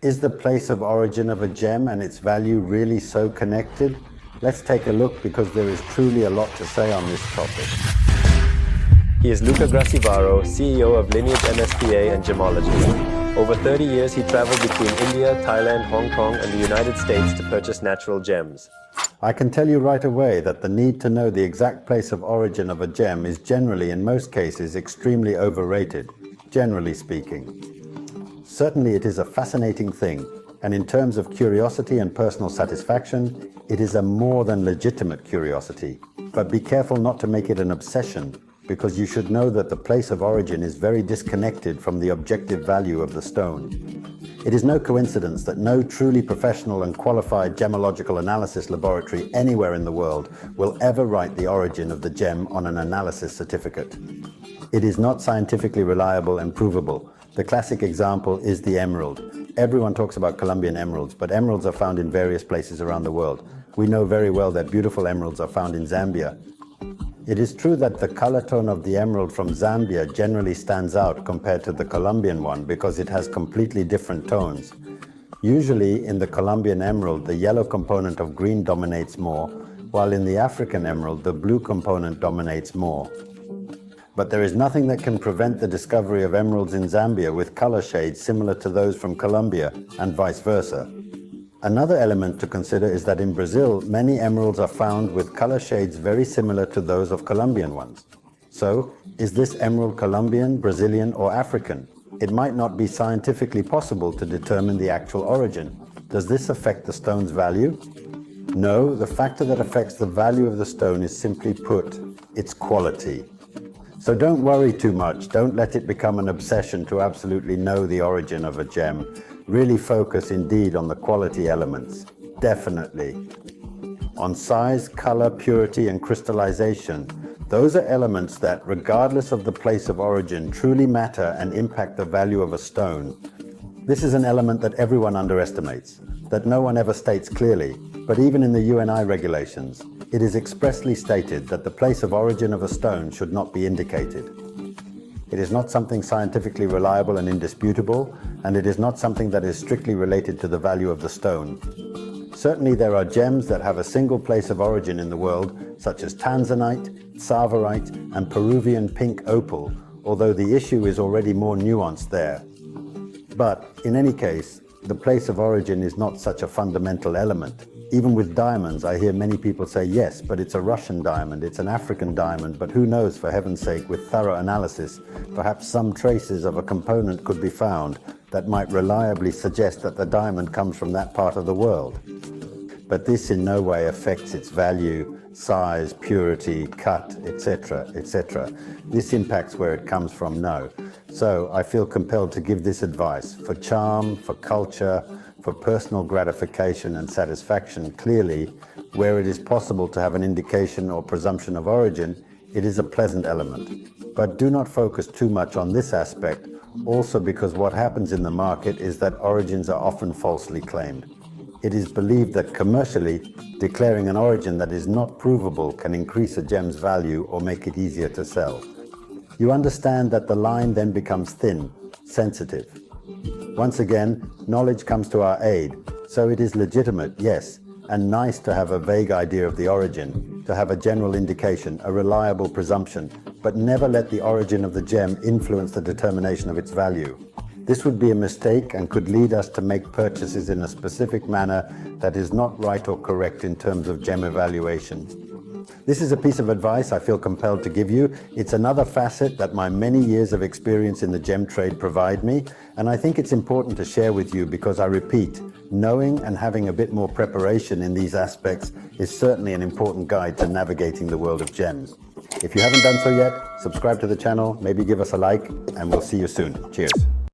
Is the place of origin of a gem and its value really so connected? Let's take a look because there is truly a lot to say on this topic. He is Luca Grassivaro, CEO of Lineage MSPA and Gemology. Over 30 years he traveled between India, Thailand, Hong Kong and the United States to purchase natural gems. I can tell you right away that the need to know the exact place of origin of a gem is generally, in most cases, extremely overrated, generally speaking. Certainly it is a fascinating thing, and in terms of curiosity and personal satisfaction, it is a more than legitimate curiosity. But be careful not to make it an obsession, because you should know that the place of origin is very disconnected from the objective value of the stone. It is no coincidence that no truly professional and qualified gemological analysis laboratory anywhere in the world will ever write the origin of the gem on an analysis certificate. It is not scientifically reliable and provable. The classic example is the emerald. Everyone talks about Colombian emeralds, but emeralds are found in various places around the world. We know very well that beautiful emeralds are found in Zambia. It is true that the color tone of the emerald from Zambia generally stands out compared to the Colombian one because it has completely different tones. Usually in the Colombian emerald, the yellow component of green dominates more, while in the African emerald, the blue component dominates more. But there is nothing that can prevent the discovery of emeralds in Zambia with color shades similar to those from Colombia and vice versa. Another element to consider is that in Brazil, many emeralds are found with color shades very similar to those of Colombian ones. So, is this emerald Colombian, Brazilian, or African? It might not be scientifically possible to determine the actual origin. Does this affect the stone's value? No, the factor that affects the value of the stone is simply put, its quality. So don't worry too much, don't let it become an obsession to absolutely know the origin of a gem. Really focus indeed on the quality elements, definitely. On size, color, purity and crystallization, those are elements that, regardless of the place of origin, truly matter and impact the value of a stone. This is an element that everyone underestimates, that no one ever states clearly, but even in the UNI regulations, it is expressly stated that the place of origin of a stone should not be indicated. It is not something scientifically reliable and indisputable, and it is not something that is strictly related to the value of the stone. Certainly there are gems that have a single place of origin in the world, such as tanzanite, tsavorite, and Peruvian pink opal, although the issue is already more nuanced there. But, in any case, the place of origin is not such a fundamental element. Even with diamonds, I hear many people say, yes, but it's a Russian diamond, it's an African diamond, but who knows, for heaven's sake, with thorough analysis, perhaps some traces of a component could be found that might reliably suggest that the diamond comes from that part of the world. But this in no way affects its value, size, purity, cut, etc., etc. This impacts where it comes from, no. So I feel compelled to give this advice. For charm, for culture, for personal gratification and satisfaction, clearly, where it is possible to have an indication or presumption of origin, it is a pleasant element. But do not focus too much on this aspect, also because what happens in the market is that origins are often falsely claimed. It is believed that commercially, declaring an origin that is not provable can increase a gem's value or make it easier to sell. You understand that the line then becomes thin, sensitive. Once again, knowledge comes to our aid, so it is legitimate, yes, and nice to have a vague idea of the origin, to have a general indication, a reliable presumption, but never let the origin of the gem influence the determination of its value. This would be a mistake and could lead us to make purchases in a specific manner that is not right or correct in terms of gem evaluation. This is a piece of advice I feel compelled to give you. It's another facet that my many years of experience in the gem trade provide me, and I think it's important to share with you because I repeat, knowing and having a bit more preparation in these aspects is certainly an important guide to navigating the world of gems. If you haven't done so yet, subscribe to the channel, maybe give us a like, and we'll see you soon. Cheers.